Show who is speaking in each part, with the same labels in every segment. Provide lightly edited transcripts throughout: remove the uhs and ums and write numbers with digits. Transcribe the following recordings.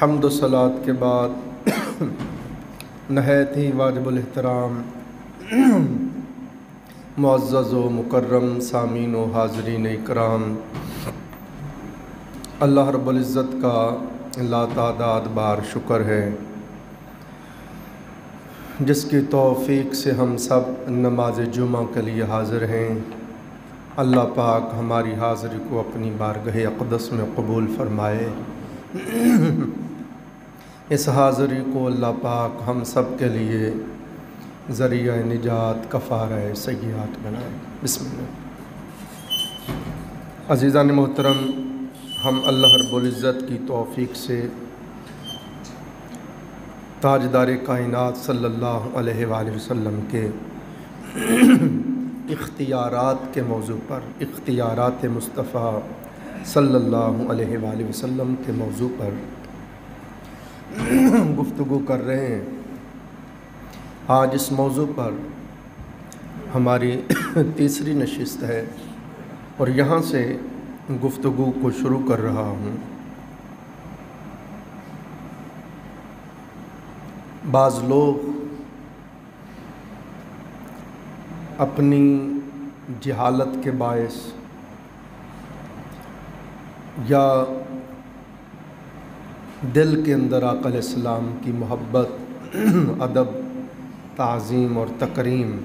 Speaker 1: حمد و صلات کے بعد نہایت ہی واجب الاحترام معزز و مکرم سامعین و حاضرین اکرام، اللہ رب العزت کا لاتعداد بار شکر ہے جس کی توفیق سے ہم سب نماز جمعہ کے لیے حاضر ہیں۔ اللہ پاک ہماری حاضری کو اپنی بارگاہ اقدس میں قبول فرمائے۔ اس حاضری کو اللہ پاک ہم سب کے لیے ذریعہ نجات کفارہ سیئات بنائے۔ بسم اللہ۔ عزیزان محترم، ہم اللہ رب العزت کی توفیق سے تاجدار کائنات صلی اللہ علیہ وآلہ وسلم کے اختیارات کے موضوع پر، اختیارات مصطفیٰ صلی اللہ علیہ وآلہ وسلم کے موضوع پر گفتگو کر رہے ہیں۔ آج اس موضوع پر ہماری تیسری نشست ہے اور یہاں سے گفتگو کو شروع کر رہا ہوں۔ بعض لوگ اپنی جہالت کے باعث یا دل کے اندر آقا علیہ السلام کی محبت، ادب، تعظیم اور تکریم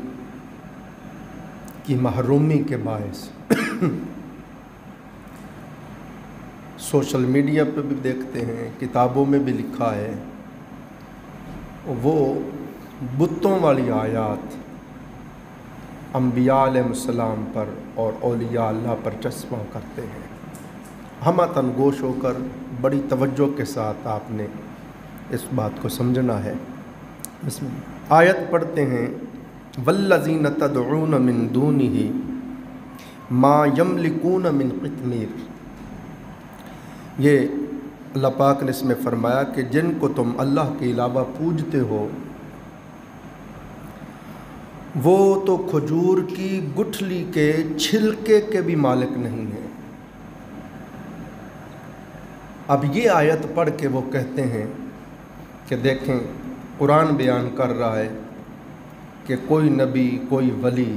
Speaker 1: کی محرومی کے باعث سوشل میڈیا پہ بھی دیکھتے ہیں، کتابوں میں بھی لکھا ہے، وہ بتوں والی آیات انبیاء علیہ السلام پر اور اولیاء اللہ پر چسپاں کرتے ہیں۔ ہمہ تنگوش ہو کر بڑی توجہ کے ساتھ آپ نے اس بات کو سمجھنا ہے۔ بسم اللہ۔ آیت پڑھتے ہیں، والذین تدعون من دونہ ما یملکون من قطمیر۔ یہ اللہ پاک نے اس میں فرمایا کہ جن کو تم اللہ کے علاوہ پوجتے ہو وہ تو کھجور کی گٹھلی کے چھلکے کے بھی مالک نہیں ہیں۔ اب یہ آیت پڑھ کے وہ کہتے ہیں کہ دیکھیں، قرآن بیان کر رہا ہے کہ کوئی نبی، کوئی ولی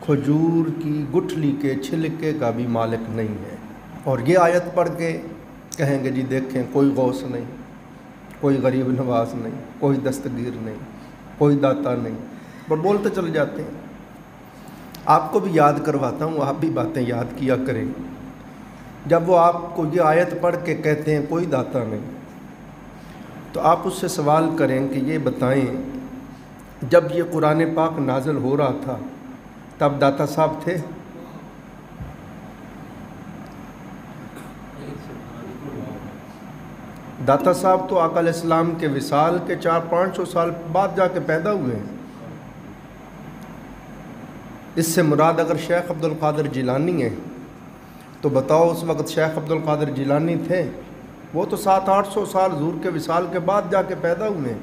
Speaker 1: کھجور کی گٹھلی کے چھلکے کا بھی مالک نہیں ہے، اور یہ آیت پڑھ کے کہیں گے جی دیکھیں کوئی غوث نہیں، کوئی غریب نواز نہیں، کوئی دستگیر نہیں، کوئی داتا نہیں، پر بولتے چل جاتے ہیں۔ آپ کو بھی یاد کرواتا ہوں، آپ بھی باتیں یاد کیا کریں۔ جب وہ آپ کو یہ آیت پڑھ کے کہتے ہیں کوئی داتا نہیں، تو آپ اس سے سوال کریں کہ یہ بتائیں جب یہ قرآن پاک نازل ہو رہا تھا تب داتا صاحب تھے؟ داتا صاحب تو آقا علیہ السلام کے وصال کے 400-500 سال بعد جا کے پیدا ہوئے ہیں۔ اس سے مراد اگر شیخ عبد القادر جیلانی ہیں تو بتاؤ اس وقت شیخ عبد القادر جیلانی تھے؟ وہ تو 700-800 سال حضور کے وصال کے بعد جا کے پیدا ہوئے ہیں۔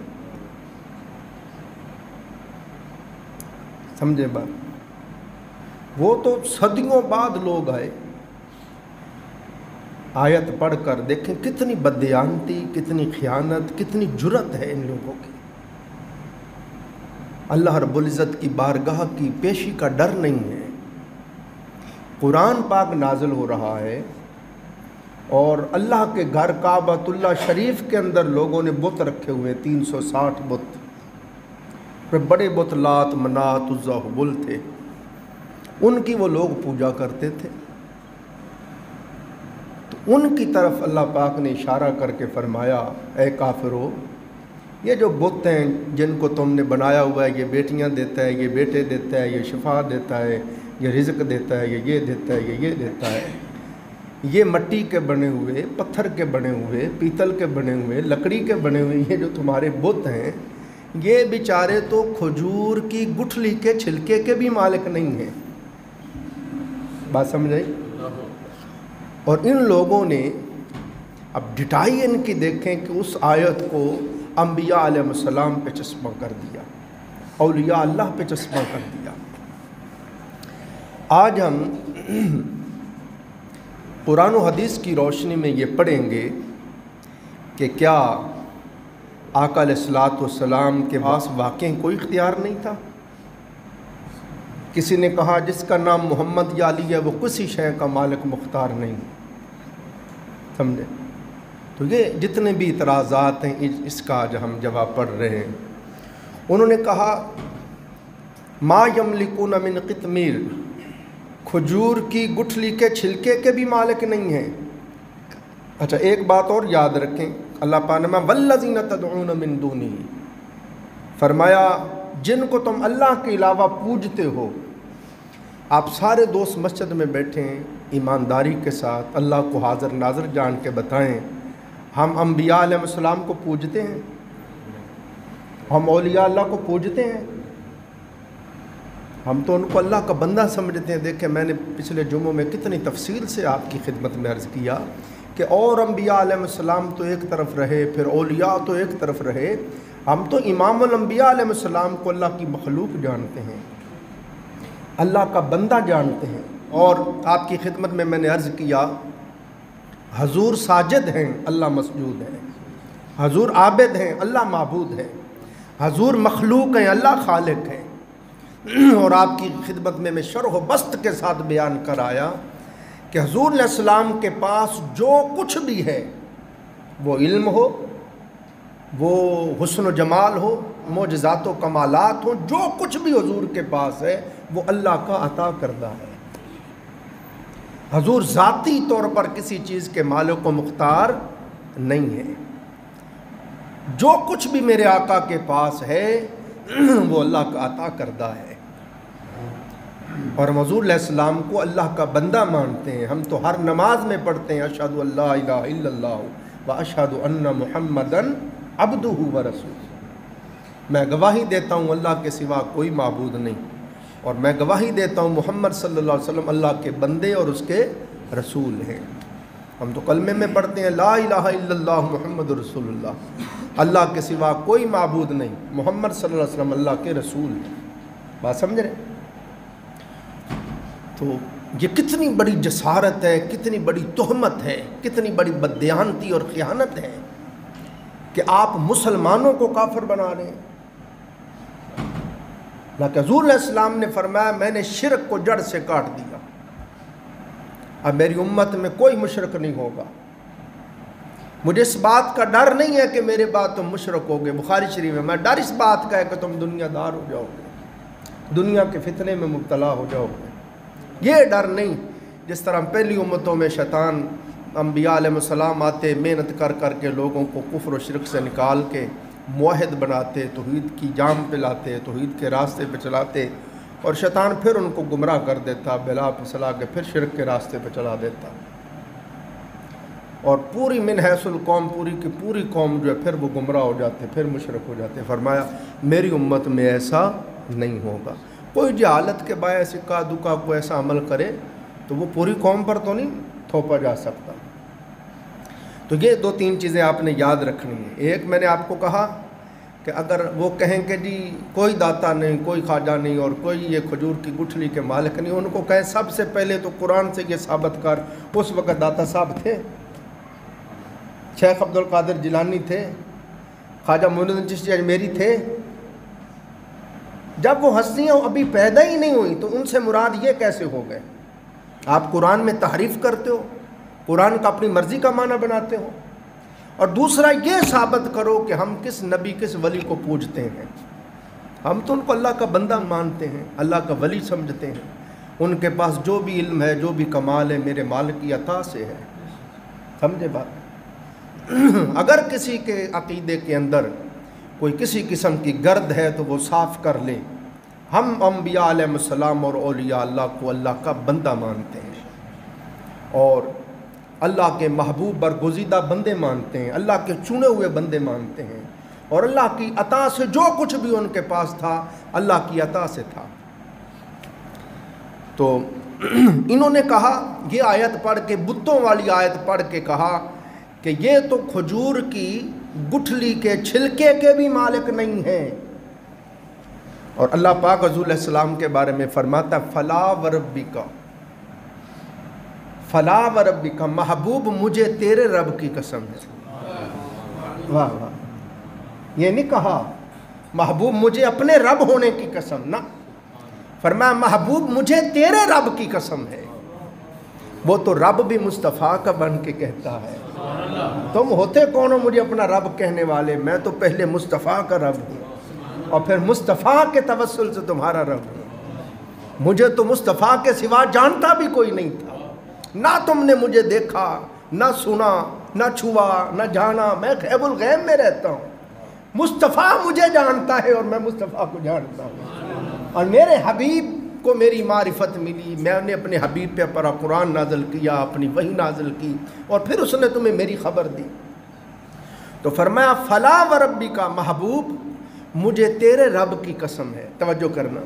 Speaker 1: سمجھے بات؟ وہ تو صدیوں بعد لوگ آئے۔ آیت پڑھ کر دیکھیں کتنی بددیانتی، کتنی خیانت، کتنی جرت ہے ان لوگوں کی۔ اللہ رب العزت کی بارگاہ کی پیشی کا ڈر نہیں ہے۔ قرآن پاک نازل ہو رہا ہے اور اللہ کے گھر کعبۃ اللہ شریف کے اندر لوگوں نے بت رکھے ہوئے، 360 بت، پھر بڑے بت لات، منات، عزا، ہبل تھے، ان کی وہ لوگ پوجا کرتے تھے۔ تو ان کی طرف اللہ پاک نے اشارہ کر کے فرمایا، اے کافرو، یہ جو بت ہیں جن کو تم نے بنایا ہوا ہے، یہ بیٹیاں دیتا ہے، یہ بیٹے دیتا ہے، یہ شفا دیتا ہے، یہ رزق دیتا ہے، یہ دیتا ہے، یہ دیتا ہے، یہ مٹی کے بنے ہوئے، پتھر کے بنے ہوئے، پیتل کے بنے ہوئے، لکڑی کے بنے ہوئے یہ جو تمہارے بت ہیں، یہ بیچارے تو کھجور کی گٹھلی کے چھلکے کے بھی مالک نہیں ہیں۔ بات سمجھ آئی؟ اور ان لوگوں نے اب ڈٹائی ان کی دیکھیں کہ اس آیت کو انبیاء علیہ السلام پہ چسپاں کر دیا، اولیاء اللہ پہ چسپاں کر دیا۔ آج ہم قرآن و حدیث کی روشنی میں یہ پڑھیں گے کہ کیا آقا علیہ الصلوۃ والسلام کے پاس واقعی کوئی اختیار نہیں تھا؟ کسی نے کہا جس کا نام محمد یا علی ہے وہ کسی شے کا مالک مختار نہیں، سمجھے؟ تو یہ جتنے بھی اعتراضات ہیں اس کا آج ہم جواب پڑھ رہے ہیں۔ انہوں نے کہا ما یملکون من قطمیر، کھجور کی گٹھلی کے چھلکے کے بھی مالک نہیں ہیں۔ اچھا ایک بات اور یاد رکھیں، اللہ پاک نے والذین تدعون من دونہ، فرمایا جن کو تم اللہ کے علاوہ پوجتے ہو۔ آپ سارے دوست مسجد میں بیٹھے ہیں، ایمانداری کے ساتھ اللہ کو حاضر ناظر جان کے بتائیں، ہم انبیاء علیہ السلام کو پوجتے ہیں؟ ہم اولیاء اللہ کو پوجتے ہیں؟ ہم تو ان کو اللہ کا بندہ سمجھتے ہیں۔ دیکھیں میں نے پچھلے جمعوں میں کتنی تفصیل سے آپ کی خدمت میں عرض کیا کہ اور انبیاء علیہ السلام تو ایک طرف رہے، پھر اولیاء تو ایک طرف رہے، ہم تو امام الانبیاء علیہ السلام کو اللہ کی مخلوق جانتے ہیں، اللہ کا بندہ جانتے ہیں۔ اور آپ کی خدمت میں نے عرض کیا حضور ساجد ہیں، اللہ مسجود ہے، حضور عابد ہیں، اللہ معبود ہے، حضور مخلوق ہیں، اللہ خالق ہے۔ اور آپ کی خدمت میں شرح و بسط کے ساتھ بیان کر آیا کہ حضور علیہ السلام کے پاس جو کچھ بھی ہے، وہ علم ہو، وہ حسن و جمال ہو، معجزات و کمالات ہوں، جو کچھ بھی حضور کے پاس ہے وہ اللہ کا عطا کردہ ہے۔ حضور ذاتی طور پر کسی چیز کے مالک و مختار نہیں ہے۔ جو کچھ بھی میرے آقا کے پاس ہے وہ اللہ کا عطا کردہ ہے۔ اور ہم حضور علیہ السلام کو اللہ کا بندہ مانتے ہیں۔ ہم تو ہر نماز میں پڑھتے ہیں اشہد ان لا الہ الا اللہ واشہد ان محمدا عبدہ ورسولہ، میں گواہی دیتا ہوں اللہ کے سوا کوئی معبود نہیں، اور میں گواہی دیتا ہوں محمد صلی اللہ علیہ وسلم اللہ کے بندے اور اس کے رسول ہیں۔ ہم تو کلمے میں پڑھتے ہیں لا الہ الا اللہ محمد رسول اللہ، اللہ کے سوا کوئی معبود نہیں، محمد صلی اللہ علیہ وسلم اللہ کے رسول ہیں۔ بات سمجھ رہے؟ تو یہ کتنی بڑی جسارت ہے، کتنی بڑی تہمت ہے، کتنی بڑی بددیانتی اور خیانت ہے کہ آپ مسلمانوں کو کافر بنا رہے ہیں۔ لیکن حضور علیہ السلام نے فرمایا میں نے شرک کو جڑ سے کاٹ دیا، اب میری امت میں کوئی مشرک نہیں ہوگا۔ مجھے اس بات کا ڈر نہیں ہے کہ میرے بعد تم مشرک ہوگے، بخاری شریف میں ڈر اس بات کا ہے کہ تم دنیا دار ہو جاؤ گے، دنیا کے فتنے میں مبتلا ہو جاؤ گے، یہ ڈر نہیں۔ جس طرح پہلی امتوں میں شیطان انبیاء علیہ السلام آتے، محنت کر کر کے لوگوں کو کفر و شرک سے نکال کے موحد بناتے، توحید کی جام پلاتے، توحید کے راستے پہ چلاتے، اور شیطان پھر ان کو گمراہ کر دیتا، بلا پھسلا کے پھر شرک کے راستے پہ چلا دیتا، اور پوری من حیث القوم، پوری کی پوری قوم جو ہے پھر وہ گمراہ ہو جاتے، پھر مشرک ہو جاتے۔ فرمایا میری امت میں ایسا نہیں ہوگا۔ کوئی جہالت کے باعث اکا دکا کو ایسا عمل کرے تو وہ پوری قوم پر تو نہیں تھوپا جا سکتا۔ تو یہ دو تین چیزیں آپ نے یاد رکھنی ہیں۔ ایک میں نے آپ کو کہا کہ اگر وہ کہیں کہ جی کوئی داتا نہیں، کوئی خواجہ نہیں، اور کوئی یہ کھجور کی گٹھلی کے مالک نہیں، ان کو کہیں سب سے پہلے تو قرآن سے یہ ثابت کر اس وقت داتا صاحب تھے، شیخ عبد القادر جیلانی تھے، خواجہ معین الدین چشتی اجمیری تھے؟ جب وہ ہستیاں ابھی پیدا ہی نہیں ہوئی تو ان سے مراد یہ کیسے ہو گئے؟ آپ قرآن میں تحریف کرتے ہو، قرآن کا اپنی مرضی کا معنی بناتے ہو۔ اور دوسرا یہ ثابت کرو کہ ہم کس نبی کس ولی کو پوجتے ہیں۔ ہم تو ان کو اللہ کا بندہ مانتے ہیں، اللہ کا ولی سمجھتے ہیں، ان کے پاس جو بھی علم ہے، جو بھی کمال ہے میرے مالک کی عطا سے ہے۔ سمجھے بات؟ اگر کسی کے عقیدے کے اندر کوئی کسی قسم کی گرد ہے تو وہ صاف کر لے۔ ہم انبیاء علیہ السلام اور اولیاء اللہ کو اللہ کا بندہ مانتے ہیں، اور اللہ کے محبوب برگزیدہ بندے مانتے ہیں، اللہ کے چنے ہوئے بندے مانتے ہیں، اور اللہ کی عطا سے جو کچھ بھی ان کے پاس تھا اللہ کی عطا سے تھا۔ تو انہوں نے کہا، یہ آیت پڑھ کے، بتوں والی آیت پڑھ کے کہا کہ یہ تو کھجور کی گٹھلی کے چھلکے کے بھی مالک نہیں ہیں۔ اور اللہ پاک حضور علیہ السلام کے بارے میں فرماتا فلا وربک، فلا وربک، محبوب مجھے تیرے رب کی قسم ہے، واہ واہ، یہ نہیں کہا محبوب مجھے اپنے رب ہونے کی قسم، نہ، فرمایا محبوب مجھے تیرے رب کی قسم ہے۔ وہ تو رب بھی مصطفیٰ کا بن کے کہتا ہے، تم ہوتے کون ہو مجھے اپنا رب کہنے والے؟ میں تو پہلے مصطفیٰ کا رب ہوں اور پھر مصطفیٰ کے توسل سے تمہارا رب ہوں۔ مجھے تو مصطفیٰ کے سوا جانتا بھی کوئی نہیں تھا، نہ تم نے مجھے دیکھا، نہ سنا، نہ چھوا، نہ جانا، میں غیب الغیب میں رہتا ہوں۔ مصطفیٰ مجھے جانتا ہے اور میں مصطفیٰ کو جانتا ہوں، اور میرے حبیب کو میری معرفت ملی، میں نے اپنے حبیب پہ اپنا قرآن نازل کیا، اپنی وحی نازل کی، اور پھر اس نے تمہیں میری خبر دی۔ تو فرمایا فلا وربی کا محبوب مجھے تیرے رب کی قسم ہے، توجہ کرنا،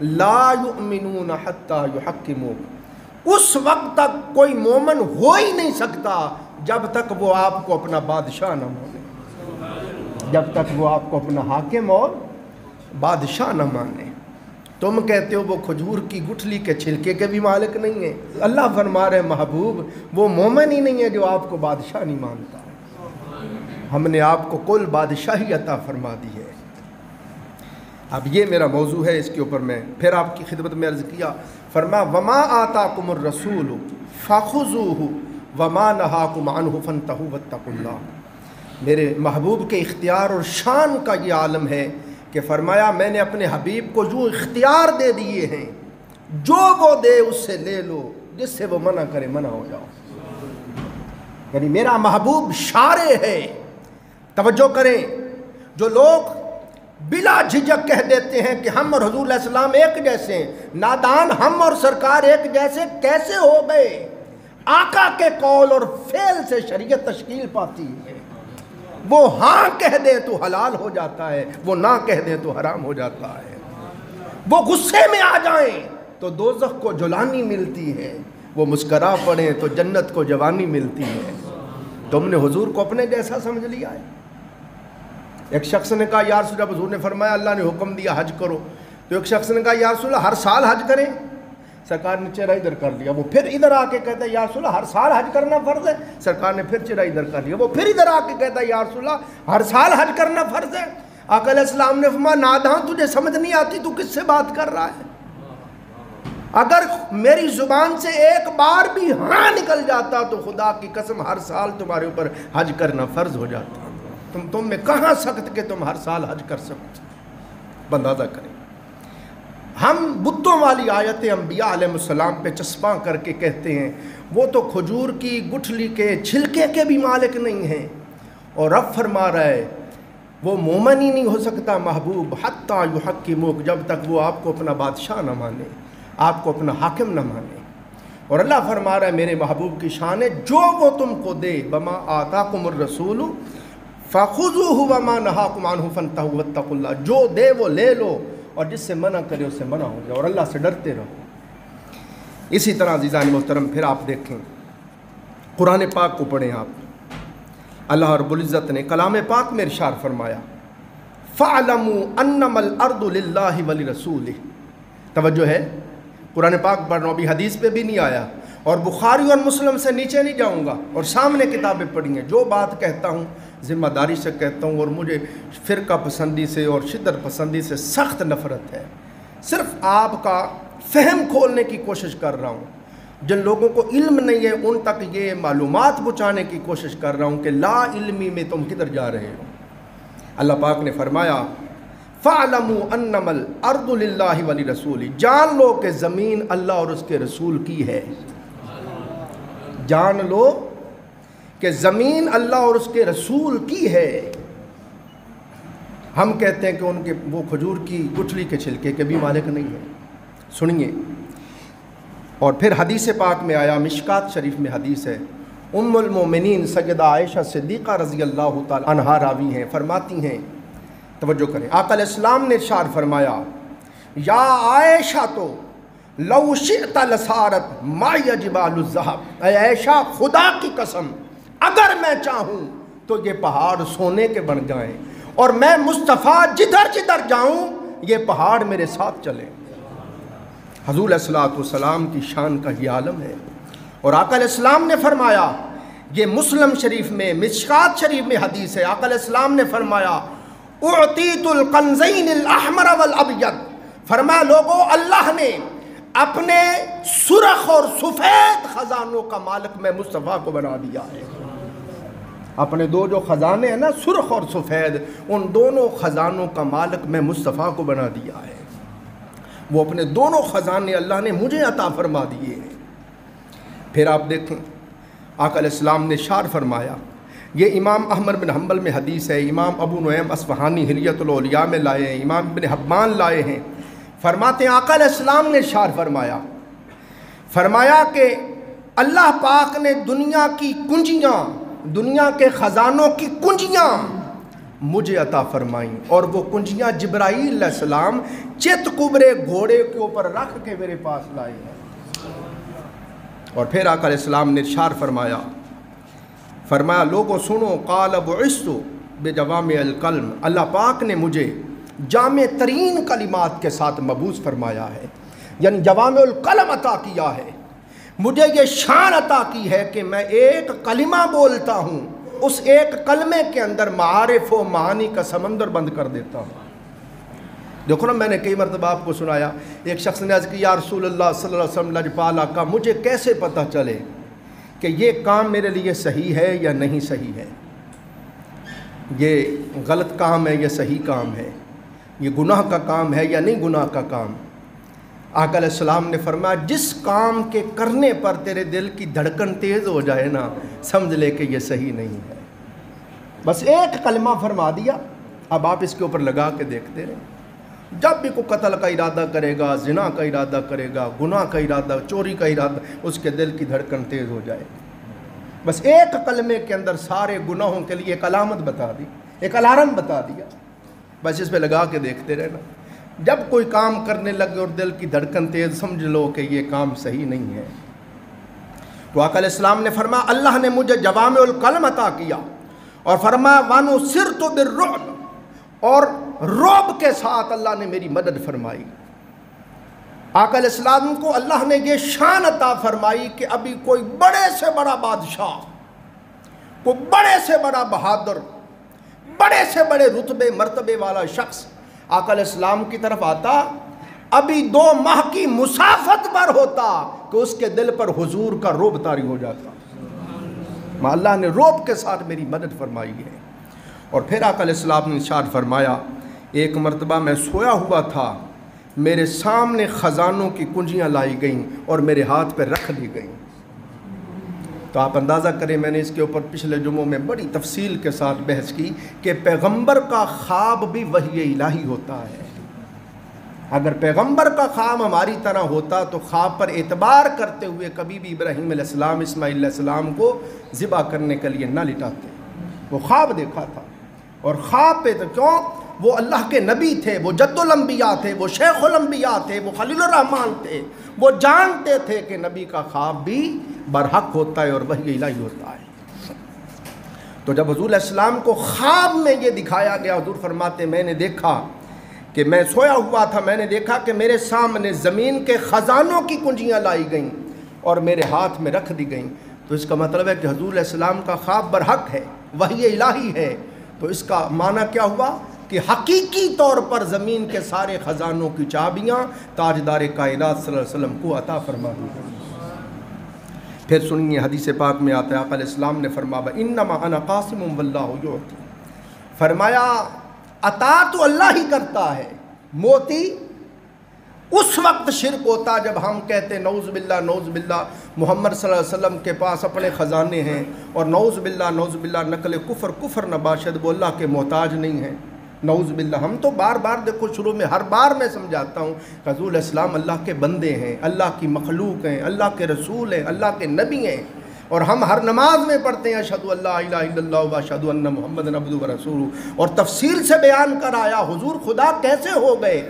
Speaker 1: لا یؤمنون حتی یحکموک، اس وقت تک کوئی مومن ہو ہی نہیں سکتا جب تک وہ آپ کو اپنا بادشاہ نہ مانے، جب تک وہ آپ کو اپنا حاکم اور بادشاہ نہ مانے۔ تم کہتے ہو وہ کھجور کی گٹھلی کے چھلکے کے بھی مالک نہیں ہیں، اللہ فرما رہے محبوب وہ مومن ہی نہیں ہے جو آپ کو بادشاہ نہیں مانتا، ہم نے آپ کو کل بادشاہی عطا فرما دی ہے۔ اب یہ میرا موضوع ہے، اس کے اوپر میں پھر آپ کی خدمت میں عرض کیا، فرمایا وما آتاکم الرسول فخذوہ وما نہاکم عنہ فانتہوا واتقوا اللہ۔ میرے محبوب کے اختیار اور شان کا یہ عالم ہے کہ فرمایا میں نے اپنے حبیب کو جو اختیار دے دیے ہیں، جو وہ دے اس سے لے لو، جس سے وہ منع کرے منع ہو جاؤ۔ یعنی میرا محبوب شارع ہے۔ توجہ کریں، جو لوگ بلا جھجک کہہ دیتے ہیں کہ ہم اور حضور علیہ السلام ایک جیسے ہیں، نادان، ہم اور سرکار ایک جیسے کیسے ہو گئے؟ آقا کے قول اور فعل سے شریعت تشکیل پاتی ہے۔ وہ ہاں کہہ دے تو حلال ہو جاتا ہے، وہ نہ کہہ دے تو حرام ہو جاتا ہے۔ وہ غصے میں آ جائیں تو دوزخ کو جلانی ملتی ہے، وہ مسکرا پڑیں تو جنت کو جوانی ملتی ہے۔ تم نے حضور کو اپنے جیسا سمجھ لیا ہے۔ ایک شخص نے کہا یا رسول اللہ، حضور نے فرمایا اللہ نے حکم دیا حج کرو، تو ایک شخص نے کہا یا رسول اللہ ہر سال حج کریں؟ سرکار نے چہرہ ادھر کر لیا، وہ پھر ادھر آ کے کہتا ہے یا رسول اللہ ہر سال حج کرنا فرض ہے؟ سرکار نے پھر چہرہ ادھر کر لیا، وہ پھر ادھر آ کے کہتا ہے یا رسول اللہ ہر سال حج کرنا فرض ہے؟ آقا علیہ السلام نے فرمایا ناداں تجھے سمجھ نہیں آتی، تو کس سے بات کر رہا ہے؟ اگر میری زبان سے ایک بار بھی ہاں نکل جاتا تو خدا کی قسم ہر سال تمہارے اوپر حج کرنا فرض ہو جاتا۔ تم میں کہاں سخت کہ تم ہر سال حج کر سکو؟ اندازہ کریں۔ ہم بتوں والی آیتیں انبیاء علیہ السلام پہ چسپاں کر کے کہتے ہیں وہ تو کھجور کی گٹھلی کے چھلکے کے بھی مالک نہیں ہیں، اور رب فرما رہا ہے وہ مومن ہی نہیں ہو سکتا محبوب حتی یحکموک، جب تک وہ آپ کو اپنا بادشاہ نہ مانے، آپ کو اپنا حاکم نہ مانے۔ اور اللہ فرما رہا ہے میرے محبوب کی شان ہے جو وہ تم کو دے، وما آتاکم الرسول فخذوہ وما نہاکم عنہ فانتہوا واتقوا اللہ، جو دے وہ لے لو اور جس سے منع کرے اس سے منع ہو جاؤ، اور اللہ سے ڈرتے رہو۔ اسی طرح عزیزان محترم پھر آپ دیکھیں قرآن پاک کو پڑھیں آپ، اللہ رب العزت نے کلام پاک میں ارشاد فرمایا فَاعْلَمُوا أَنَّمَا الْأَرْضُ لِلَّهِ وَلِرَسُولِهِ۔ توجہ ہے، قرآن پاک پڑھنا، ابھی حدیث پہ بھی نہیں آیا، اور بخاری اور مسلم سے نیچے نہیں جاؤں گا، اور سامنے کتابیں پڑھی ہیں۔ جو بات کہتا ہوں ذمہ داری سے کہتا ہوں، اور مجھے فرقہ پسندی سے اور شدت پسندی سے سخت نفرت ہے، صرف آپ کا فہم کھولنے کی کوشش کر رہا ہوں۔ جن لوگوں کو علم نہیں ہے ان تک یہ معلومات پہنچانے کی کوشش کر رہا ہوں کہ لا علمی میں تم کدھر جا رہے ہو۔ اللہ پاک نے فرمایا فَاعْلَمُوا أَنَّمَا الْأَرْضُ لِلَّهِ وَلِرَسُولِهِ، جان لو کہ زمین اللہ اور اس کے رسول کی ہے۔ جان لو کہ زمین اللہ اور اس کے رسول کی ہے۔ ہم کہتے ہیں کہ ان کے وہ کھجور کی گٹھلی کے چھلکے کے بھی مالک نہیں ہیں۔ سنیے، اور پھر حدیث پاک میں آیا، مشکات شریف میں حدیث ہے، ام المومنین سیدہ عائشہ صدیقہ رضی اللہ تعالی عنہا راوی ہیں، فرماتی ہیں، توجہ کریں، آقا علیہ السلام نے ارشاد فرمایا یا عائشہ تو لو شئت لصارت معی جبال الذہب، اے عائشہ خدا کی قسم اگر میں چاہوں تو یہ پہاڑ سونے کے بن جائیں، اور میں مصطفیٰ جدھر جدھر جاؤں یہ پہاڑ میرے ساتھ چلیں۔ حضور علیہ السلام کی شان کا یہ عالم ہے۔ اور آقا علیہ السلام نے فرمایا یہ مسلم شریف میں، مشکات شریف میں حدیث ہے، آقا علیہ السلام نے فرمایا اعطیت الکنزین الاحمر والابید، فرمایا لوگوں اللہ نے اپنے سرخ اور سفید خزانوں کا مالک میں مصطفیٰ کو بنا دیا ہے۔ اپنے دو جو خزانے ہیں نا، سرخ اور سفید، ان دونوں خزانوں کا مالک میں مصطفیٰ کو بنا دیا ہے۔ وہ اپنے دونوں خزانے اللہ نے مجھے عطا فرما دیے ہیں۔ پھر آپ دیکھیں آقا علیہ السلام نے ارشاد فرمایا، یہ امام احمد بن حنبل میں حدیث ہے، امام ابو نعیم اصفہانی حلیۃ الاولیاء میں لائے ہیں، امام ابن حبان لائے ہیں، فرماتے ہیں آقا علیہ السلام نے ارشاد فرمایا کہ اللہ پاک نے دنیا کی کنجیاں، دنیا کے خزانوں کی کنجیاں مجھے عطا فرمائیں، اور وہ کنجیاں جبرائیل علیہ السلام چت کبرے گھوڑے کے اوپر رکھ کے میرے پاس لائے ہیں۔ اور پھر آقا علیہ السلام نے ارشاد فرمایا لوگوں سنو، قال بعثت بجوامع الکلم، اللہ پاک نے مجھے جامع ترین کلمات کے ساتھ مبعوث فرمایا ہے، یعنی جوامع الکلم عطا کیا ہے، مجھے یہ شان عطا کی ہے کہ میں ایک کلمہ بولتا ہوں، اس ایک کلمے کے اندر معارف و معانی کا سمندر بند کر دیتا ہوں۔ دیکھو نا، میں نے کئی مرتبہ آپ کو سنایا، ایک شخص نے عرض کی یا رسول اللہ صلی اللہ علیہ وسلم لجپال آقا، مجھے کیسے پتہ چلے کہ یہ کام میرے لیے صحیح ہے یا نہیں صحیح ہے، یہ غلط کام ہے یا صحیح کام ہے، یہ گناہ کا کام ہے یا نہیں گناہ کا کام؟ آقا علیہ السلام نے فرمایا جس کام کے کرنے پر تیرے دل کی دھڑکن تیز ہو جائے نا، سمجھ لے کہ یہ صحیح نہیں ہے۔ بس ایک کلمہ فرما دیا، اب آپ اس کے اوپر لگا کے دیکھتے رہیں، جب بھی کوئی قتل کا ارادہ کرے گا، زنا کا ارادہ کرے گا، گناہ کا ارادہ، چوری کا ارادہ، اس کے دل کی دھڑکن تیز ہو جائے۔ بس ایک کلمے کے اندر سارے گناہوں کے لیے ایک علامت بتا دی، ایک الارم بتا دیا، بس اس پہ لگا کے دیکھتے رہنا۔ جب کوئی کام کرنے لگے اور دل کی دھڑکن تیز، سمجھ لو کہ یہ کام صحیح نہیں ہے۔ تو آقا علیہ السلام نے فرمایا اللہ نے مجھے جوامع الکلم عطا کیا، اور فرمایا وَنُصِرْتُ بِالرُّعْبِ، اور رعب کے ساتھ اللہ نے میری مدد فرمائی۔ آقا علیہ السلام کو اللہ نے یہ شان عطا فرمائی کہ ابھی کوئی بڑے سے بڑا بادشاہ، کوئی بڑے سے بڑا بہادر، بڑے سے بڑے رتبے مرتبے والا شخص آقا علیہ السلام کی طرف آتا، ابھی 2 ماہ کی مسافت پر ہوتا کہ اس کے دل پر حضور کا رعب طاری ہو جاتا۔ اللہ نے رعب کے ساتھ میری مدد فرمائی ہے۔ اور پھر آقا علیہ السلام نے ارشاد فرمایا ایک مرتبہ میں سویا ہوا تھا، میرے سامنے خزانوں کی کنجیاں لائی گئیں اور میرے ہاتھ پہ رکھ دی گئیں۔ تو آپ اندازہ کریں، میں نے اس کے اوپر پچھلے جمعوں میں بڑی تفصیل کے ساتھ بحث کی کہ پیغمبر کا خواب بھی وحی الہی ہوتا ہے۔ اگر پیغمبر کا خواب ہماری طرح ہوتا تو خواب پر اعتبار کرتے ہوئے کبھی بھی ابراہیم علیہ السلام، اسماعیل علیہ السلام کو ذبح کرنے کے لیے نہ لٹاتے۔ وہ خواب دیکھا تھا، اور خواب پہ تو کیوں، وہ اللہ کے نبی تھے، وہ جد الانبیاء تھے، وہ شیخ الانبیاء تھے، وہ خلیل الرحمن تھے، وہ جانتے تھے کہ نبی کا خواب بھی برحق ہوتا ہے اور وحی الہی ہوتا ہے۔ تو جب حضور علیہ السلام کو خواب میں یہ دکھایا گیا، حضور فرماتے میں نے دیکھا کہ میں سویا ہوا تھا، میں نے دیکھا کہ میرے سامنے زمین کے خزانوں کی کنجیاں لائی گئیں اور میرے ہاتھ میں رکھ دی گئیں۔ تو اس کا مطلب ہے کہ حضور علیہ السلام کا خواب برحق ہے، وحی الہی ہے۔ تو اس کا معنی کیا ہوا کہ حقیقی طور پر زمین کے سارے خزانوں کی چابیاں تاجدار کائنات صلی اللہ علیہ وسلم کو عطا فرما دی گئی۔ پھر سنیے، حدیث پاک میں آتا ہے آقا علیہ السلام نے فرمایا انما انا قاسم واللہ یعطی، فرمایا عطا تو اللہ ہی کرتا ہے، موتی اس وقت شرک ہوتا جب ہم کہتے نعوذ باللہ محمد صلی اللہ علیہ وسلم کے پاس اپنے خزانے ہیں، اور نعوذ باللہ نقل کفر نباشد، وہ اللہ کے محتاج نہیں ہیں، نعوذ باللہ۔ ہم تو بار بار دیکھو، شروع میں ہر بار میں سمجھاتا ہوں، حضور علیہ السلام اللہ کے بندے ہیں، اللہ کی مخلوق ہیں، اللہ کے رسول ہیں، اللہ کے نبی ہیں، اور ہم ہر نماز میں پڑھتے ہیں اشہدو ان لا الہ الا اللہ و اشہدو ان محمد عبدہ و رسولہ، اور تفصیل سے بیان کر آیا حضور خدا کیسے ہو گئے۔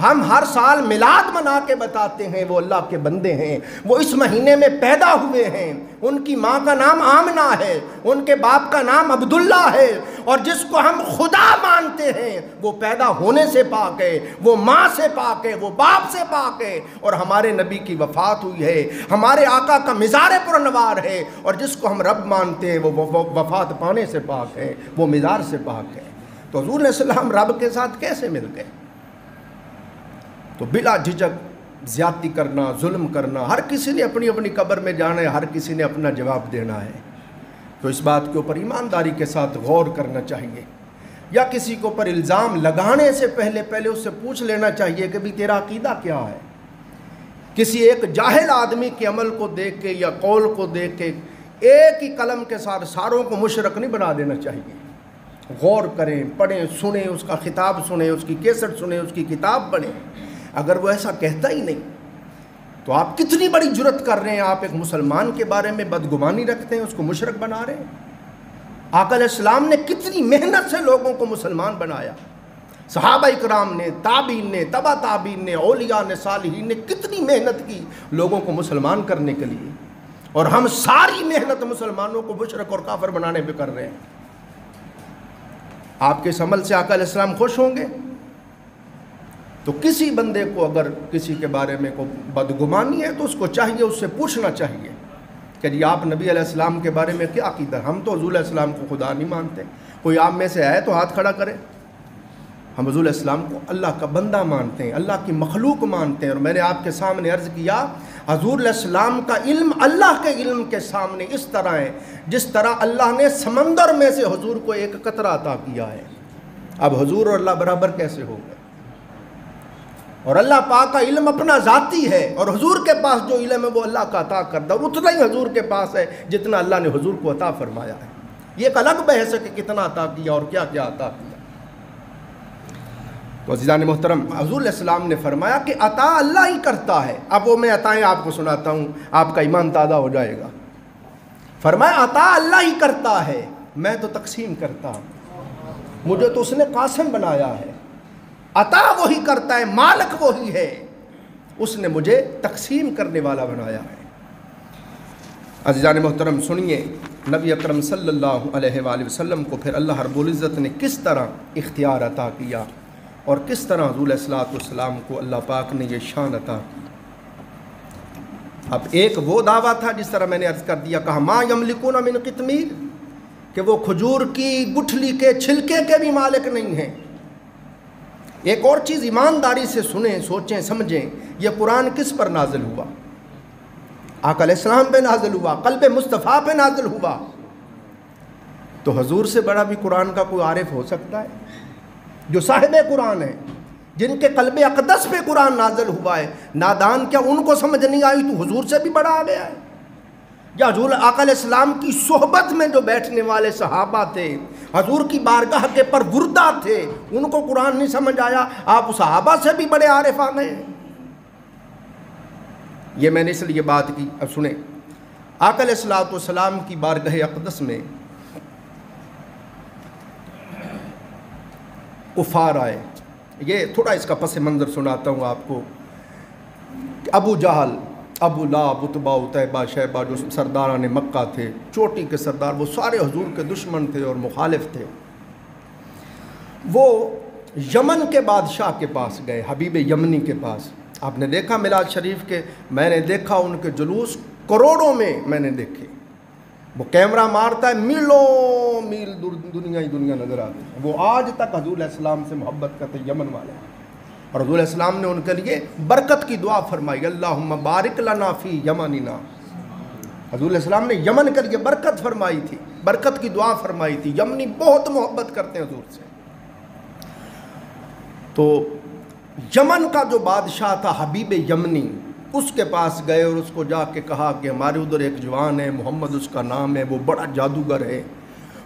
Speaker 1: ہم ہر سال میلاد منا کے بتاتے ہیں وہ اللہ کے بندے ہیں، وہ اس مہینے میں پیدا ہوئے ہیں، ان کی ماں کا نام آمنہ ہے، ان کے باپ کا نام عبداللہ ہے، اور جس کو ہم خدا مانتے ہیں وہ پیدا ہونے سے پاک ہے، وہ ماں سے پاک ہے، وہ باپ سے پاک ہے، اور ہمارے نبی کی وفات ہوئی ہے، ہمارے آقا کا مزار پرانوار ہے، اور جس کو ہم رب مانتے ہیں وہ وفات پانے سے پاک ہے، وہ مزار سے پاک ہے۔ تو حضور علیہ السلام رب کے ساتھ کیسے مل گئے؟ تو بلا جھجک زیادتی کرنا، ظلم کرنا، ہر کسی نے اپنی اپنی قبر میں جانا ہے، ہر کسی نے اپنا جواب دینا ہے۔ تو اس بات کے اوپر ایمانداری کے ساتھ غور کرنا چاہیے، یا کسی کے اوپر الزام لگانے سے پہلے اس سے پوچھ لینا چاہیے کہ بھی تیرا عقیدہ کیا ہے۔ کسی ایک جاہل آدمی کے عمل کو دیکھ کے یا قول کو دیکھ کے ایک ہی قلم کے ساتھ ساروں کو مشرک نہیں بنا دینا چاہیے۔ غور کریں، پڑھیں، سنیں، اس کا خطاب سنیں، اس کی کیسٹ سنیں، اس کی کتاب پڑھیں۔ اگر وہ ایسا کہتا ہی نہیں تو آپ کتنی بڑی جرت کر رہے ہیں، آپ ایک مسلمان کے بارے میں بدگمانی رکھتے ہیں، اس کو مشرک بنا رہے ہیں۔ آقا علیہ السلام نے کتنی محنت سے لوگوں کو مسلمان بنایا، صحابہ اکرام نے، تابعین نے، تبع تابعین نے، اولیاء نے، صالحین نے کتنی محنت کی لوگوں کو مسلمان کرنے کے لیے، اور ہم ساری محنت مسلمانوں کو مشرک اور کافر بنانے پہ کر رہے ہیں۔ آپ کے اس عمل سے آقا علیہ السلام خوش ہوں گے؟ تو کسی بندے کو اگر کسی کے بارے میں کوئی بدگمانی ہے تو اس کو چاہیے، اس سے پوچھنا چاہیے کہ جی آپ نبی علیہ السلام کے بارے میں کیا عقیدہ؟ ہم تو حضور علیہ السلام کو خدا نہیں مانتے۔ کوئی آپ میں سے آئے تو ہاتھ کھڑا کرے۔ ہم حضور علیہ السلام کو اللہ کا بندہ مانتے ہیں، اللہ کی مخلوق مانتے ہیں۔ اور میں نے آپ کے سامنے عرض کیا، حضور علیہ السلام کا علم اللہ کے علم کے سامنے اس طرح ہے جس طرح اللہ نے سمندر میں سے حضور کو ایک قطرہ عطا کیا ہے۔ اب حضور اور اللہ برابر کیسے ہو گئے؟ اور اللہ پاک کا علم اپنا ذاتی ہے، اور حضور کے پاس جو علم ہے وہ اللہ کا عطا کردہ، اور اتنا ہی حضور کے پاس ہے جتنا اللہ نے حضور کو عطا فرمایا ہے۔ یہ ایک الگ بحث ہے کہ کتنا عطا کیا اور کیا کیا عطا کیا۔ تو عزیزان محترم، حضور علیہ السلام نے فرمایا کہ عطا اللہ ہی کرتا ہے۔ اب وہ میں عطائیں آپ کو سناتا ہوں، آپ کا ایمان تازہ ہو جائے گا۔ فرمایا عطا اللہ ہی کرتا ہے، میں تو تقسیم کرتا ہوں، مجھے تو اس نے قاسم بنایا ہے۔ عطا وہی کرتا ہے، مالک وہی ہے، اس نے مجھے تقسیم کرنے والا بنایا ہے۔ عزیزان محترم سنیے، نبی اکرم صلی اللہ علیہ وآلہ وسلم کو پھر اللہ رب العزت نے کس طرح اختیار عطا کیا، اور کس طرح حضور علیہ السلام کو اللہ پاک نے یہ شان عطا کی۔ اب ایک وہ دعویٰ تھا جس طرح میں نے عرض کر دیا، کہا ما یملکون من قطمیر، کہ وہ کھجور کی گٹھلی کے چھلکے کے بھی مالک نہیں ہیں۔ ایک اور چیز ایمانداری سے سنیں، سوچیں، سمجھیں، یہ قرآن کس پر نازل ہوا؟ آقا علیہ السلام پہ نازل ہوا، قلب مصطفیٰ پہ نازل ہوا۔ تو حضور سے بڑا بھی قرآن کا کوئی عارف ہو سکتا ہے؟ جو صاحب قرآن ہے، جن کے قلب اقدس پہ قرآن نازل ہوا ہے، نادان کیا ان کو سمجھ نہیں آئی تو حضور سے بھی بڑا آ گیا ہے؟ یا حضور آقا علیہ السلام کی صحبت میں جو بیٹھنے والے صحابہ تھے، حضور کی بارگاہ کے پروردہ تھے، ان کو قرآن نہیں سمجھ آیا، آپ صحابہ سے بھی بڑے عارف آ گئے؟ یہ میں نے اس لیے بات کی۔ اب سنیں، آقا علیہ السلام کی بارگاہ اقدس میں کفار آئے۔ یہ تھوڑا اس کا پس منظر سناتا ہوں آپ کو۔ ابو جہل، ابو لہب، عتبہ، عتیبہ، شیبہ، جو سرداران مکہ تھے، چوٹی کے سردار، وہ سارے حضور کے دشمن تھے اور مخالف تھے۔ وہ یمن کے بادشاہ کے پاس گئے، حبیب یمنی کے پاس۔ آپ نے دیکھا میلاد شریف کے، میں نے دیکھا ان کے جلوس کروڑوں میں نے دیکھے۔ وہ کیمرہ مارتا ہے، میلوں میل دنیا ہی دنیا نظر آتی ہے۔ وہ آج تک حضور علیہ السلام سے محبت کرتے یمن والے، اور حضور علیہ السلام نے ان کے لیے برکت کی دعا فرمائی، اللہم بارک لنا فی یمننا۔ حضور علیہ السلام نے یمن کے لیے برکت فرمائی تھی، برکت کی دعا فرمائی تھی۔ یمنی بہت محبت کرتے ہیں حضور سے۔ تو یمن کا جو بادشاہ تھا حبیب یمنی، اس کے پاس گئے اور اس کو جا کے کہا کہ ہمارے ادھر ایک جوان ہے، محمد اس کا نام ہے، وہ بڑا جادوگر ہے،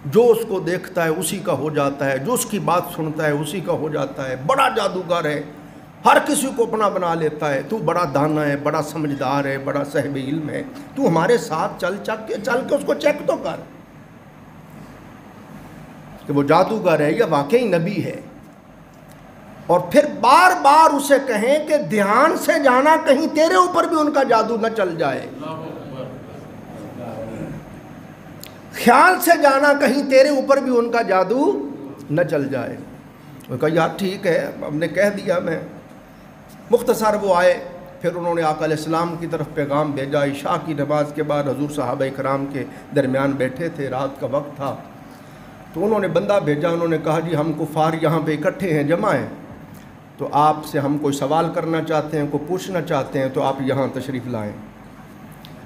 Speaker 1: جو اس کو دیکھتا ہے اسی کا ہو جاتا ہے، جو اس کی بات سنتا ہے اسی کا ہو جاتا ہے، بڑا جادوگر ہے، ہر کسی کو اپنا بنا لیتا ہے، تو بڑا دانا ہے، بڑا سمجھدار ہے، بڑا صاحب علم ہے، تو ہمارے ساتھ چل کے اس کو چیک تو کر کہ وہ جادوگر ہے یا واقعی نبی ہے۔ اور پھر بار بار اسے کہیں کہ دھیان سے جانا کہیں تیرے اوپر بھی ان کا جادو نہ چل جائے، خیال سے جانا کہیں تیرے اوپر بھی ان کا جادو نہ چل جائے۔ وہ کہا یار ٹھیک ہے، ہم نے کہہ دیا میں۔ مختصر وہ آئے، پھر انہوں نے آقا علیہ السلام کی طرف پیغام بھیجا۔ عشاء کی نماز کے بعد حضور صحابہ کرام کے درمیان بیٹھے تھے، رات کا وقت تھا، تو انہوں نے بندہ بھیجا، انہوں نے کہا جی ہم کفار یہاں پہ اکٹھے ہیں، جمع ہیں، تو آپ سے ہم کوئی سوال کرنا چاہتے ہیں، کوئی پوچھنا چاہتے ہیں، تو آپ یہاں تشریف لائیں۔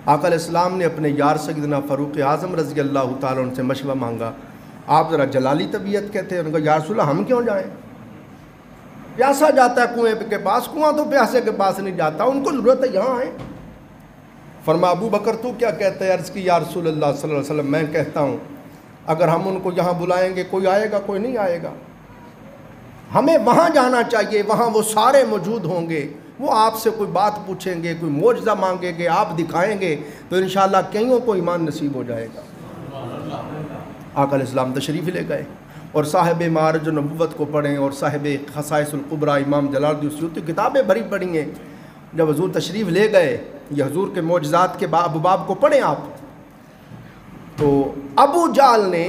Speaker 1: آقا علیہ السلام نے اپنے یار سیدنا فاروق اعظم رضی اللہ تعالیٰ عنہ سے مشورہ مانگا۔ آپ ذرا جلالی طبیعت کے تھے، انہوں نے کہا یا رسول اللہ ہم کیوں جائیں، پیاسا جاتا ہے کنویں کے پاس، کنواں تو پیاسے کے پاس نہیں جاتا، ان کو ضرورت ہے یہاں آئیں۔ فرمایا ابو بکر تو کیا کہتا ہے؟ عرض کی یا رسول اللہ صلی اللہ علیہ وسلم میں کہتا ہوں اگر ہم ان کو یہاں بلائیں گے کوئی آئے گا کوئی نہیں آئے گا، ہمیں وہاں جانا چاہیے، وہاں وہ سارے موجود ہوں گے، وہ آپ سے کوئی بات پوچھیں گے، کوئی معجزہ مانگیں گے، آپ دکھائیں گے تو انشاءاللہ کئیوں کو ایمان نصیب ہو جائے گا۔ آقا علیہ السلام تشریف لے گئے اور صاحب معارج نبوت کو پڑھیں اور صاحب خصائص القبریٰ امام جلال الدین سیوطی کتابیں بھری پڑھی ہیں۔ جب حضور تشریف لے گئے، یہ حضور کے معجزات کے ابواب کو پڑھیں آپ، تو ابو جہل نے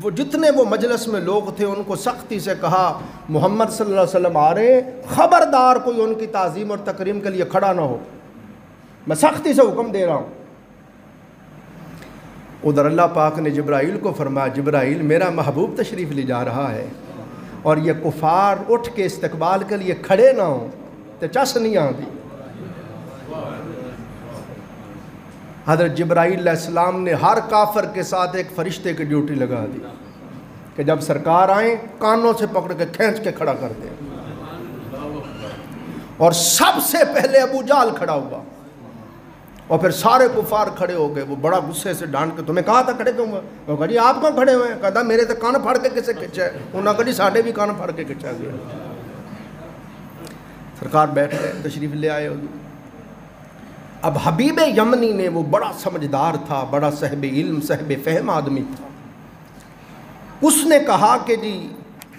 Speaker 1: وہ جتنے وہ مجلس میں لوگ تھے ان کو سختی سے کہا محمد صلی اللہ علیہ وسلم آ رہے ہیں، خبردار کوئی ان کی تعظیم اور تکریم کے لیے کھڑا نہ ہو، میں سختی سے حکم دے رہا ہوں۔ ادھر اللہ پاک نے جبرائیل کو فرمایا جبرائیل میرا محبوب تشریف لے جا رہا ہے اور یہ کفار اٹھ کے استقبال کے لیے کھڑے نہ ہوں تو چس نہیں آتی۔ حضرت جبرائیل علیہ السلام نے ہر کافر کے ساتھ ایک فرشتے کی ڈیوٹی لگا دی کہ جب سرکار آئیں کانوں سے پکڑ کے کھینچ کے کھڑا کر دیں، اور سب سے پہلے ابو جہل کھڑا ہوا اور پھر سارے کفار کھڑے ہو گئے۔ وہ بڑا غصے سے ڈانٹ کے تمہیں کہا تھا کھڑے کیوں ہوئے؟ وہ کہا جی آپ کہاں کھڑے ہوئے ہیں؟ کہا میرے تو کان پھاڑ کے کسے کھچا ہے؟ انہوں نے کہا جی ساڑھے بھی کان پھاڑ کے کھچا گیا۔ سرکار بیٹھ گئے، تشریف لے آئے حضور۔ اب حبیب یمنی نے، وہ بڑا سمجھدار تھا، بڑا صاحب علم صاحب فہم آدمی تھا، اس نے کہا کہ جی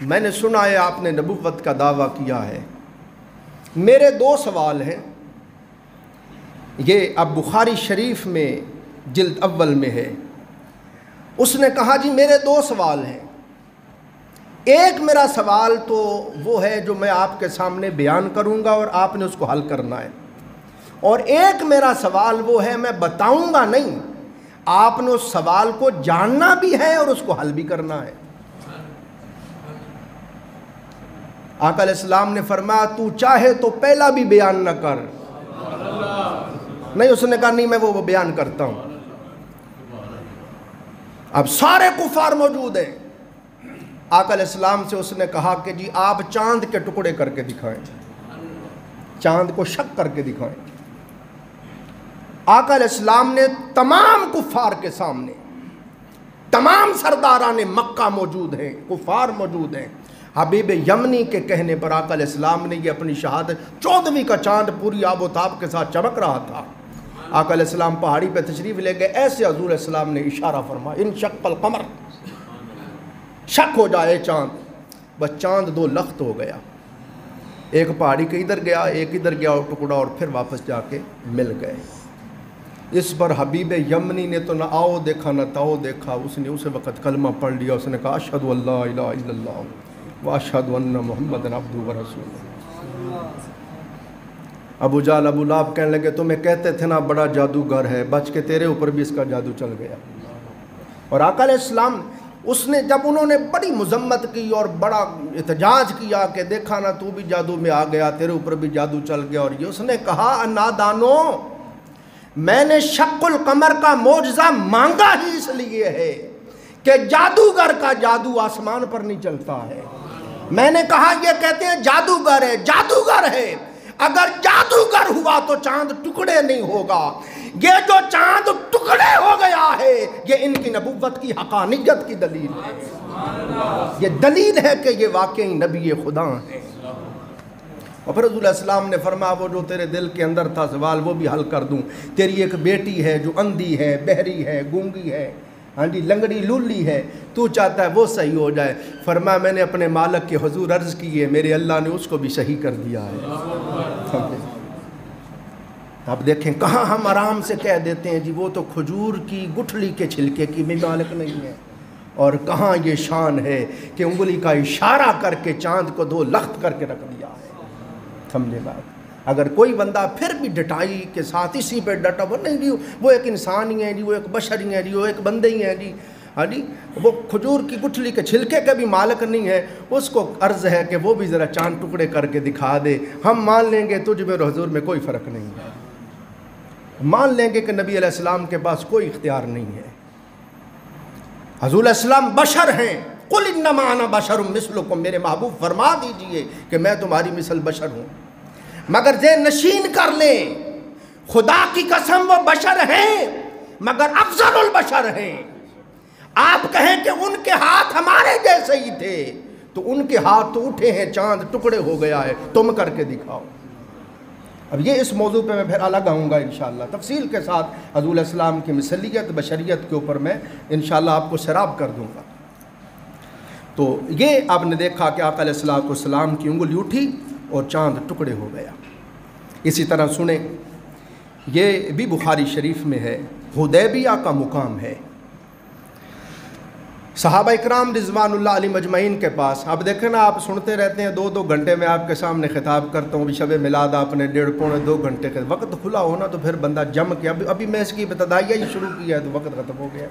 Speaker 1: میں نے سنا ہے آپ نے نبوت کا دعویٰ کیا ہے، میرے دو سوال ہیں۔ یہ اب بخاری شریف میں جلد اول میں ہے۔ اس نے کہا جی میرے دو سوال ہیں، ایک میرا سوال تو وہ ہے جو میں آپ کے سامنے بیان کروں گا اور آپ نے اس کو حل کرنا ہے، اور ایک میرا سوال وہ ہے میں بتاؤں گا نہیں، آپ نے اس سوال کو جاننا بھی ہے اور اس کو حل بھی کرنا ہے۔ آقا علیہ السلام نے فرمایا تو چاہے تو پہلا بھی بیان نہ کر۔ نہیں، اس نے کہا نہیں میں وہ بیان کرتا ہوں۔ اب سارے کفار موجود ہیں۔ آقا علیہ السلام سے اس نے کہا کہ جی آپ چاند کے ٹکڑے کر کے دکھائیں، چاند کو شق کر کے دکھائیں۔ آقا علیہ السلام نے تمام کفار کے سامنے، تمام سرداران مکہ موجود ہیں، کفار موجود ہیں، حبیب یمنی کے کہنے پر آقا علیہ السلام نے یہ اپنی شہادت، 14ویں کا چاند پوری آب و تاب کے ساتھ چمک رہا تھا۔ آقا علیہ السلام پہاڑی پہ تشریف لے گئے، ایسے حضور علیہ السلام نے اشارہ فرمایا انشق القمر، شک ہو جائے چاند، بس چاند دو لخت ہو گیا، ایک پہاڑی کے ادھر گیا ایک ادھر گیا ٹکڑا، اور پھر واپس جا کے مل گئے۔ اس پر حبیب یمنی نے تو نہ آؤ دیکھا نہ تاؤ دیکھا، اس نے اسے وقت کلمہ پڑھ لیا، اس نے کہا اشہد ان لا الہ الا اللہ واشہد ان محمد عبدہ ورسولہ۔ ابو جہل ابو لہب کہنے لگے تمہیں کہتے تھے نا بڑا جادوگر ہے، بچ کے تیرے اوپر بھی اس کا جادو چل گیا۔ اور آقا علیہ السلام اس نے جب انہوں نے بڑی مذمت کی اور بڑا احتجاج کیا کہ دیکھا نا تو بھی جادو میں آ گیا، تیرے اوپر بھی جادو چل گیا، اور یہ اس نے کہا نادانو میں نے شق القمر کا معجزہ مانگا ہی اس لیے ہے کہ جادوگر کا جادو آسمان پر نہیں چلتا ہے۔ میں نے کہا یہ کہتے ہیں جادوگر ہے، جادوگر ہے، اگر جادوگر ہوا تو چاند ٹکڑے نہیں ہوگا، یہ جو چاند ٹکڑے ہو گیا ہے یہ ان کی نبوت کی حقانیت کی دلیل ہے، یہ دلیل ہے کہ یہ واقعی نبی خدا ہے۔ اور پھر حضور علیہ السلام نے فرمایا وہ جو تیرے دل کے اندر تھا سوال وہ بھی حل کر دوں، تیری ایک بیٹی ہے جو اندھی ہے، بہری ہے، گونگی ہے، ہاں جی لنگڑی لولی ہے، تو چاہتا ہے وہ صحیح ہو جائے۔ فرمایا میں نے اپنے مالک کے حضور عرض کی ہے، میرے اللہ نے اس کو بھی صحیح کر دیا ہے۔ اب دیکھیں کہاں ہم آرام سے کہہ دیتے ہیں جی وہ تو کھجور کی گٹھلی کے چھلکے کی بھی مالک نہیں ہے، اور کہاں یہ شان ہے کہ انگلی کا اشارہ کر کے چاند کو 2 لخت کر کے رکھ دیا ہے۔ سمجھے بات؟ اگر کوئی بندہ پھر بھی ڈٹائی کے ساتھ اسی پہ ڈٹا، وہ نہیں جی وہ ایک انسان ہی ہے جی، وہ ایک بشر ہی ہے جی، وہ ایک بندے ہی ہیں جی، ہاں جی وہ کھجور کی گٹھلی کے چھلکے کا بھی مالک نہیں ہے، اس کو عرض ہے کہ وہ بھی ذرا چاند ٹکڑے کر کے دکھا دے، ہم مان لیں گے تجھ میں اور حضور میں کوئی فرق نہیں ہے، مان لیں گے کہ نبی علیہ السلام کے پاس کوئی اختیار نہیں ہے۔ حضور علیہ السلام بشر ہیں، قل انما انا بشر مثلکم، میرے محبوب فرما دیجئے کہ میں تمہاری مثل بشر ہوں، مگر ذہن نشین کر لیں خدا کی قسم وہ بشر ہیں مگر افضل البشر ہیں۔ آپ کہیں کہ ان کے ہاتھ ہمارے جیسے ہی تھے، تو ان کے ہاتھ تو اٹھے ہیں، چاند ٹکڑے ہو گیا ہے، تم کر کے دکھاؤ۔ اب یہ اس موضوع پہ میں پھر الگ آؤں گا انشاءاللہ تفصیل کے ساتھ، حضور علیہ السلام کی مثلیت بشریت کے اوپر میں انشاءاللہ آپ کو سراب کر دوں گا۔ تو یہ آپ نے دیکھا کہ آقا علیہ السلام کی انگلی اٹھی اور چاند ٹکڑے ہو گیا۔ اسی طرح سنیں، یہ بھی بخاری شریف میں ہے، حدیبیہ کا مقام ہے، صحابہ اکرام رضوان اللہ علیہ مجمعین کے پاس۔ اب دیکھیں نا، آپ سنتے رہتے ہیں 2-2 گھنٹے میں آپ کے سامنے خطاب کرتا ہوں، شب میلاد آپ نے 1.5-2 گھنٹے کے وقت کھلا ہونا تو پھر بندہ جم کے ابھی میں اس کی ابتدائیہ ہی شروع کیا ہے تو وقت ختم ہو گیا۔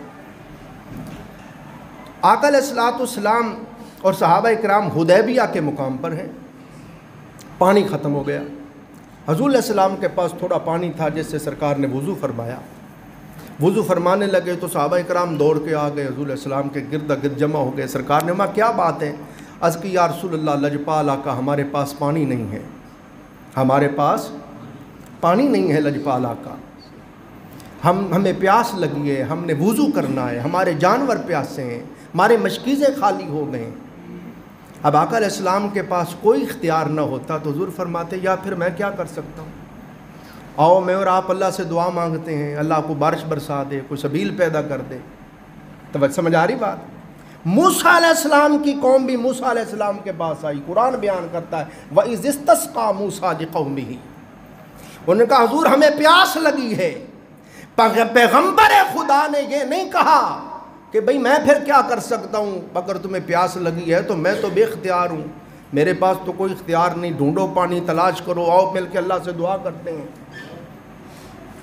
Speaker 1: آقا علیہ السلام اور صحابہ اکرام حدیبیہ کے مقام پر ہیں، پانی ختم ہو گیا، حضور علیہ السلام کے پاس تھوڑا پانی تھا جس سے سرکار نے وضو فرمایا۔ وضو فرمانے لگے تو صحابہ اکرام دوڑ کے آ گئے، حضور علیہ السلام کے گرد گرد جمع ہو گئے۔ سرکار نے کہا کیا بات ہے؟ عرض کی یا رسول اللہ لجپال آقا ہمارے پاس پانی نہیں ہے، ہمارے پاس پانی نہیں ہے لجپال آقا، ہمیں پیاس لگی ہے، ہم نے وضو کرنا ہے، ہمارے جانور پیاسے ہیں، ہمارے مشکیزیں خالی ہو گئے۔ اب آقا علیہ السلام کے پاس کوئی اختیار نہ ہوتا تو حضور فرماتے یا پھر میں کیا کر سکتا ہوں، آؤ میں اور آپ اللہ سے دعا مانگتے ہیں، اللہ کو بارش برسا دے، کوئی سبیل پیدا کر دے۔ تو سمجھ آ رہی بات؟ موسیٰ علیہ السلام کی قوم بھی موسیٰ علیہ السلام کے پاس آئی، قرآن بیان کرتا ہے وَإِذِ اسْتَسْقَىٰ مُوسَىٰ لِقَوْمِهِ، انہوں نے کہا حضور ہمیں پیاس لگی ہے۔ پیغمبر خدا نے یہ نہیں کہا کہ بھئی میں پھر کیا کر سکتا ہوں، اگر تمہیں پیاس لگی ہے تو میں تو بے اختیار ہوں، میرے پاس تو کوئی اختیار نہیں، ڈھونڈو پانی تلاش کرو، آؤ مل کے اللہ سے دعا کرتے ہیں۔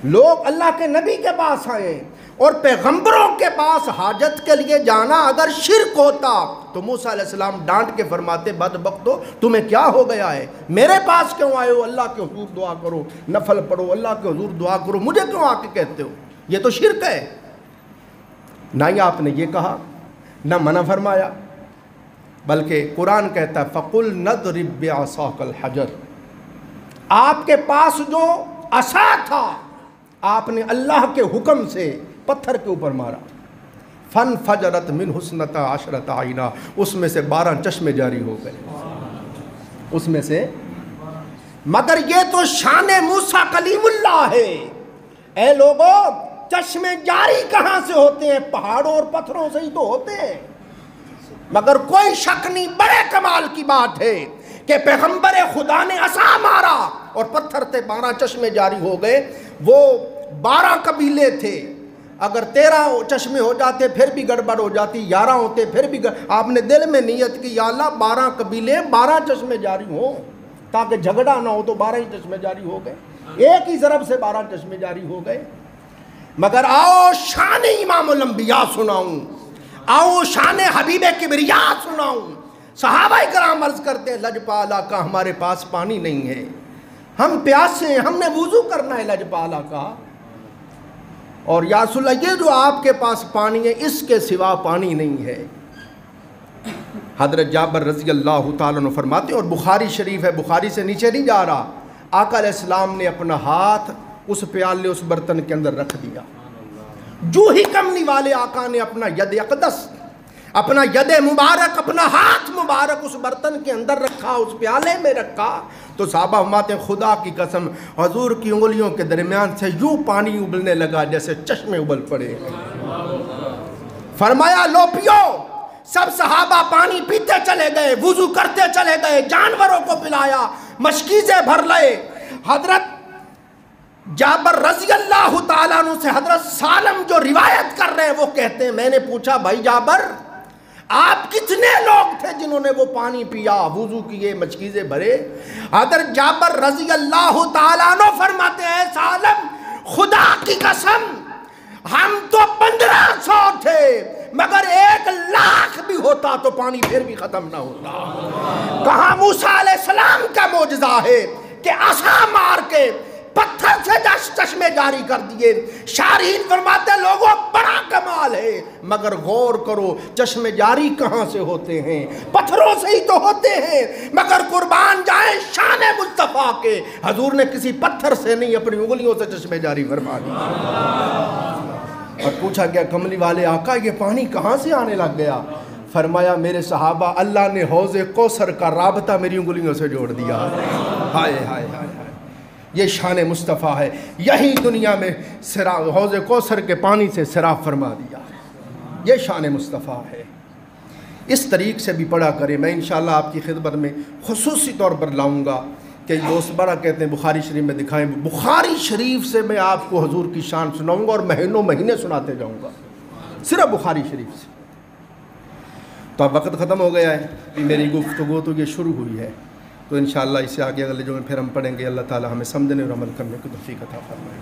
Speaker 1: لوگ اللہ کے نبی کے پاس آئے، اور پیغمبروں کے پاس حاجت کے لیے جانا اگر شرک ہوتا تو موسیٰ علیہ السلام ڈانٹ کے فرماتے بدبختو تمہیں کیا ہو گیا ہے، میرے پاس کیوں آئے ہو، اللہ کے حضور دعا کرو، نفل پڑھو، اللہ کے حضور دعا کرو، مجھے کیوں آ کے کہتے ہو، یہ تو شرک ہے۔ نہ ہی آپ نے یہ کہا، نہ منع فرمایا، بلکہ قرآن کہتا ہے فَقُلْ نَضْرِبْ بِعَصَاكَ الْحَجَرَ، آپ کے پاس جو عصا تھا آپ نے اللہ کے حکم سے پتھر کے اوپر مارا، فَانْفَجَرَتْ مِنْهُ اثْنَتَا عَشْرَةَ عَيْنًا، اس میں سے 12 چشمے جاری ہو گئے، اس میں سے۔ مگر یہ تو شان موسیٰ کلیم اللہ ہے، اے لوگوں چشمے جاری کہاں سے ہوتے ہیں، پہاڑوں اور پتھروں سے ہی تو ہوتے ہیں۔ مگر کوئی شک نہیں، بڑے کمال کی بات ہے کہ پیغمبر خدا نے عصا مارا اور پتھر سے 12 چشمے جاری ہو گئے۔ وہ 12 قبیلے تھے، اگر 13 چشمے ہو جاتے پھر بھی گڑبڑ ہو جاتی، 11 ہوتے پھر بھی آپ نے دل میں نیت کی یا اللہ 12 قبیلے 12 چشمے جاری ہوں تاکہ جھگڑا نہ ہو، تو 12 ہی چشمے جاری ہو گئے، ایک ہی ضرب سے 12 چشمے جاری ہو گئے۔ مگر آؤ شان امام الانبیاء سناؤں، آؤ شان حبیب کبریا سناؤں۔ صحابہ کرام عرض کرتے ہیں لجپال آقا ہمارے پاس پانی نہیں ہے، ہم پیاسے ہیں، ہم نے وضو کرنا ہے لجپال آقا، اور یا رسول اللہ یہ جو آپ کے پاس پانی ہے اس کے سوا پانی نہیں ہے۔ حضرت جابر رضی اللہ تعالیٰ عنہ فرماتے ہیں، اور بخاری شریف ہے، بخاری سے نیچے نہیں جا رہا، آقا علیہ السلام نے اپنا ہاتھ اس پیالے اس برتن کے اندر رکھ دیا، جو ہی کملی والے آقا نے اپنا ید اقدس، اپنا ید مبارک، اپنا ہاتھ مبارک اس برتن کے اندر رکھا، اس پیالے میں رکھا، تو صحابہ فرماتے ہیں خدا کی قسم حضور کی انگلیوں کے درمیان سے یوں پانی ابلنے لگا جیسے چشمے ابل پڑے۔ فرمایا لو پیو. سب صحابہ پانی پیتے چلے گئے, وضو کرتے چلے گئے, جانوروں کو پلایا, مشکیزیں بھر لائے. حضرت جابر رضی اللہ تعالیٰ عنہ سے حضرت سالم جو روایت کر رہے ہیں وہ کہتے ہیں, میں نے پوچھا بھائی جابر آپ کتنے لوگ تھے جنہوں نے وہ پانی پیا, وضو کیے, مشکیزیں بھرے؟ حضرت جابر رضی اللہ تعالیٰ عنہ فرماتے ہیں سالم خدا کی قسم ہم تو 1500 تھے, مگر 1,00,000 بھی ہوتا تو پانی پھر بھی ختم نہ ہوتا. کہاں موسیٰ علیہ السلام کا معجزہ ہے کہ عصا مار کے پتھر سے چشمے جاری کر دیے. شارحین فرماتے ہیں لوگوں بڑا کمال ہے, مگر غور کرو چشمے جاری کہاں سے ہوتے ہیں؟ پتھروں سے ہی تو ہوتے ہیں. مگر قربان جائیں شان مصطفیٰ کے, حضور نے کسی پتھر سے نہیں اپنی انگلیوں سے چشمے جاری فرما دی. اور پوچھا گیا کملی والے آقا یہ پانی کہاں سے آنے لگ گیا؟ فرمایا میرے صحابہ اللہ نے حوض کوثر کا رابطہ میری انگلیوں سے جوڑ دیا. ہائے ہائے ہائے, یہ شان مصطفیٰ ہے. یہی دنیا میں حوض کوثر کے پانی سے سیراب فرما دیا. یہ شان مصطفیٰ ہے. اس طریق سے بھی پڑھا کریں. میں انشاءاللہ آپ کی خدمت میں خصوصی طور پر لاؤں گا کہ دوست بڑا کہتے ہیں بخاری شریف میں دکھائیں. بخاری شریف سے میں آپ کو حضور کی شان سناؤں گا اور مہینوں مہینے سناتے جاؤں گا, صرف بخاری شریف سے. تو اب وقت ختم ہو گیا ہے, میری گفتگو تو یہ شروع ہوئی ہے, تو انشاءاللہ اس سے آگے اگلے جو میں پھر ہم پڑھیں گے. اللہ تعالی ہمیں سمجھنے اور عمل کرنے کو توفیق عطا فرمائے.